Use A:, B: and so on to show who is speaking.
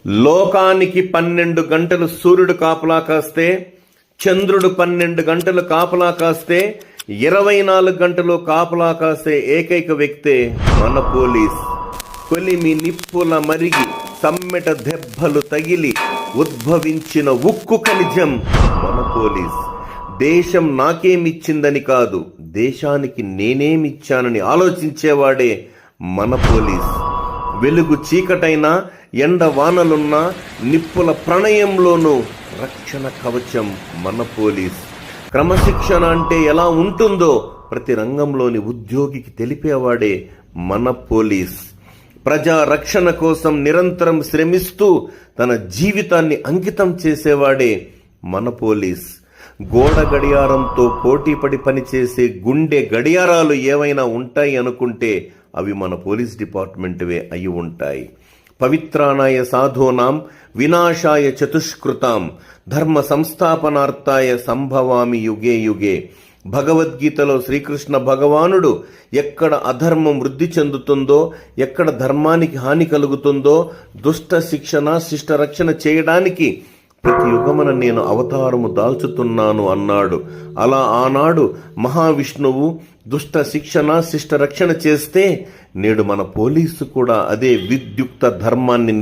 A: లోకానికి 12 గంటలు సూర్యుడు కాపలా కాస్తే, చంద్రుడు 12 గంటలు కాపలా కాస్తే, 24 గంటలు కాపలా కాసే ఏకైక వ్యక్తే మన పోలీస్. కొలిమి నిప్పుల మరిగి సమ్మెట దెబ్బలు తగిలి ఉద్భవించిన ఉక్కు ఖనిజం మన పోలీస్. దేశం నాకేమిచ్చిందని కాదు, దేశానికి నేనేమిచ్చానని ఆలోచించేవాడే మన పోలీస్. వెలుగు చీకటైనా, ఎండ వానలున్నా, నిప్పుల ప్రణయంలోనూ రక్షణ కవచం మన పోలీస్. క్రమశిక్షణ అంటే ఎలా ఉంటుందో ప్రతి రంగంలోని ఉద్యోగికి తెలిపేవాడే మన పోలీస్. ప్రజా రక్షణ కోసం నిరంతరం శ్రమిస్తూ తన జీవితాన్ని అంకితం చేసేవాడే మన పోలీస్. గోడ గడియారంతో పోటీపడి పనిచేసే గుండె గడియారాలు ఏవైనా ఉంటాయి అనుకుంటే అవి మన పోలీస్ డిపార్ట్మెంట్వే అయి ఉంటాయి. పవిత్రానాయ సాధూనాం వినాశాయ చతుష్కృతాం ధర్మ సంస్థాపనార్థాయ సంభవామి యుగే యుగే. భగవద్గీతలో శ్రీకృష్ణ భగవానుడు ఎక్కడ అధర్మం వృద్ధి చెందుతుందో, ఎక్కడ ధర్మానికి హాని కలుగుతుందో దుష్ట శిక్షణ శిష్ట రక్షణ చేయడానికి ప్రతి యుగమున నేను అవతారము దాల్చుతున్నాను అన్నాడు. అలా ఆనాడు మహావిష్ణువు దుష్ట శిక్షణ శిష్ట రక్షణ చేస్తే, నేడు మన పోలీసు కూడా అదే విద్యుక్త ధర్మాన్ని